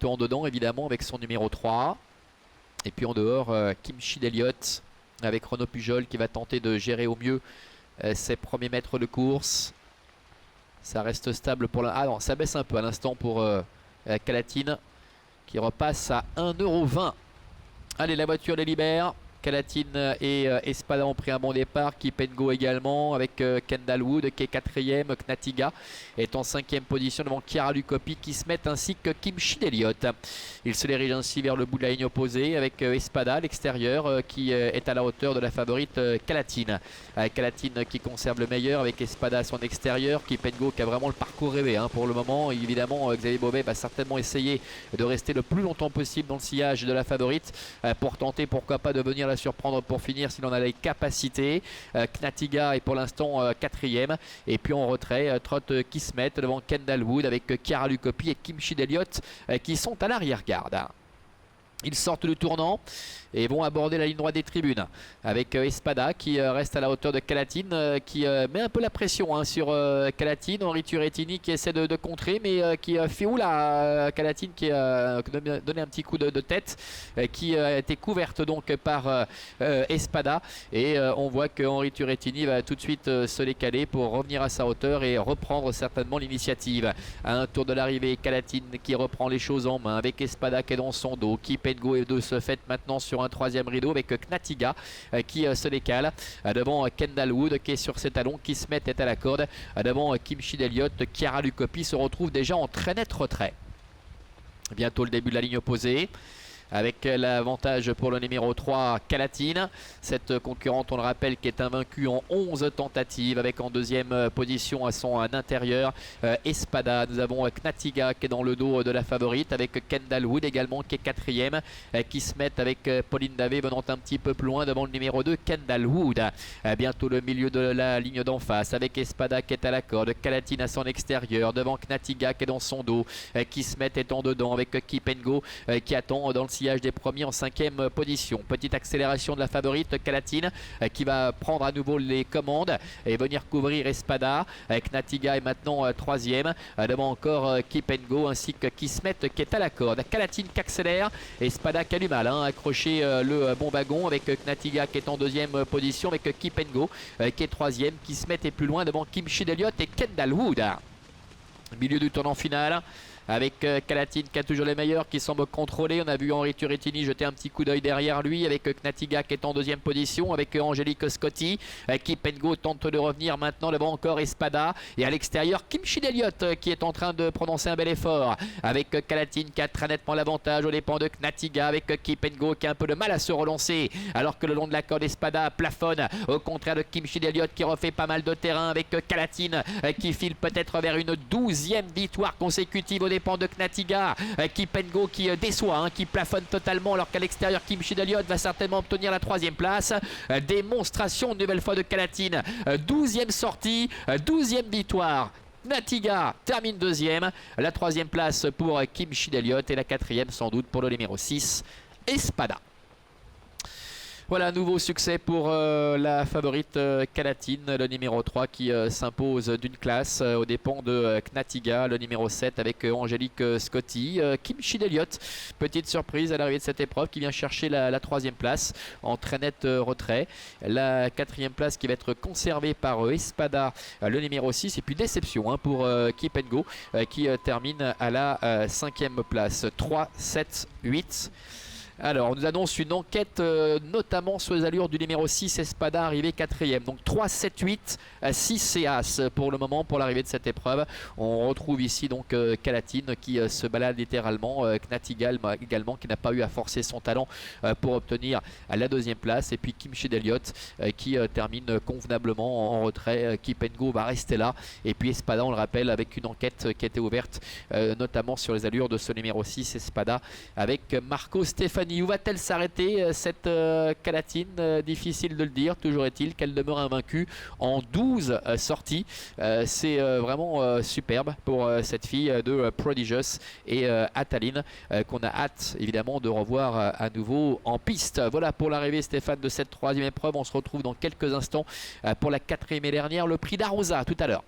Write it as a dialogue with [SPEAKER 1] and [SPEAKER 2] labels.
[SPEAKER 1] En dedans évidemment avec son numéro 3. Et puis en dehors, Kimchi Elliott avec Renaud Pujol qui va tenter de gérer au mieux ses premiers mètres de course. Ça reste stable pour la... Ah non, ça baisse un peu à l'instant pour Calatine qui repasse à 1,20 €. Allez, la voiture les libère. Calatine et Espada ont pris un bon départ. Kipengo également avec Kendall Wood qui est 4e. Knatiga est en 5e position devant Chiara Lucopi qui se met ainsi que Kimchi Elliott. Il se dirige ainsi vers le bout de la ligne opposée avec Espada à l'extérieur qui est à la hauteur de la favorite Calatine. Calatine qui conserve le meilleur avec Espada à son extérieur. Kipengo qui a vraiment le parcours rêvé pour le moment. Évidemment, Xavier Beauvais va certainement essayer de rester le plus longtemps possible dans le sillage de la favorite pour tenter pourquoi pas de venir la surprendre pour finir s'il en a les capacités. Knatiga est pour l'instant 4e. Et puis en retrait, Trott Kismet devant Kendall Wood avec Chiara Lucopi et Kimchi Elliott qui sont à l'arrière-garde. Ils sortent du tournant et vont aborder la ligne droite des tribunes avec Espada qui reste à la hauteur de Calatine qui met un peu la pression sur Calatine. Henri Turettini qui essaie de contrer mais qui fait oula Calatine qui a donné un petit coup de tête qui a été couverte donc par Espada et on voit que Henri Turettini va tout de suite se décaler pour revenir à sa hauteur et reprendre certainement l'initiative. À un tour de l'arrivée, Calatine qui reprend les choses en main avec Espada qui est dans son dos. Kipengo est de ce fait maintenant sur un 3e rideau avec Knatiga qui se décale devant Kendall Wood qui est sur ses talons, qui se met tête à la corde devant Kimchi Elliott. Chiara Lucopi se retrouve déjà en très net retrait. Bientôt le début de la ligne opposée avec l'avantage pour le numéro 3 Calatine, cette concurrente on le rappelle qui est invaincue en 11 tentatives avec en 2e position à son intérieur Espada. Nous avons Knatiga qui est dans le dos de la favorite avec Kendall Wood également qui est 4e qui se met avec Pauline Davé venant un petit peu plus loin devant le numéro 2 Kendall Wood. Bientôt le milieu de la ligne d'en face avec Espada qui est à la corde, Calatine à son extérieur devant Knatiga qui est dans son dos, qui se met étant dedans avec Kipengo qui attend dans le sillage des premiers en 5e position. Petite accélération de la favorite Calatine qui va prendre à nouveau les commandes et venir couvrir Espada. Knatiga est maintenant 3e devant encore Kipengo ainsi que Kismet qui est à la corde. Calatine qui accélère, Espada qui a du mal à accrocher le bon wagon avec Knatiga qui est en 2e position avec Kipengo qui est 3e. Kismet est plus loin devant Kimchi Elliott et Kendall Wood. Milieu du tournant final avec Calatine qui a toujours les meilleurs, qui semble contrôler. On a vu Henri Turettini jeter un petit coup d'œil derrière lui avec Knatiga qui est en 2e position avec Angélique Scotti. Kipengo tente de revenir maintenant devant encore Espada et à l'extérieur Kimchi Elliott qui est en train de prononcer un bel effort avec Calatine qui a très nettement l'avantage aux dépens de Knatiga avec Kipengo qui a un peu de mal à se relancer alors que le long de la corde Espada plafonne au contraire de Kimchi Elliott qui refait pas mal de terrain avec Calatine qui file peut-être vers une 12e victoire consécutive au dépens de Knatiga. Kipengo qui déçoit, qui plafonne totalement alors qu'à l'extérieur Kimchi Elliott va certainement obtenir la 3e place. Démonstration une nouvelle fois de Calatine, 12e sortie, 12e victoire. Knatiga termine 2e, la 3e place pour Kimchi Elliott et la 4e sans doute pour le numéro 6 Espada. Voilà, nouveau succès pour la favorite Calatine, le numéro 3 qui s'impose d'une classe aux dépens de Knatiga, le numéro 7 avec Angélique Scotti. Kimchi Elliott, petite surprise à l'arrivée de cette épreuve qui vient chercher la 3e place en très net retrait. La 4e place qui va être conservée par Espada, le numéro 6. Et puis déception pour Kipengo qui termine à la 5e place. 3, 7, 8. Alors, on nous annonce une enquête notamment sur les allures du numéro 6 Espada arrivé 4e. Donc 3, 7, 8, 6 et As pour le moment pour l'arrivée de cette épreuve. On retrouve ici donc Calatine qui se balade littéralement. Knatiga également qui n'a pas eu à forcer son talent pour obtenir la 2e place. Et puis Kimchi Elliott qui termine convenablement en retrait. Kipengo va rester là. Et puis Espada, on le rappelle, avec une enquête qui a été ouverte notamment sur les allures de ce numéro 6 Espada avec Marco Stefani. Où va-t-elle s'arrêter cette Calatine? Difficile de le dire. Toujours est-il qu'elle demeure invaincue en 12 sorties. C'est vraiment superbe pour cette fille de Prodigious et Ataline qu'on a hâte évidemment de revoir à nouveau en piste. Voilà pour l'arrivée Stéphane de cette 3e épreuve. On se retrouve dans quelques instants pour la 4e et dernière, le prix d'Arosa tout à l'heure.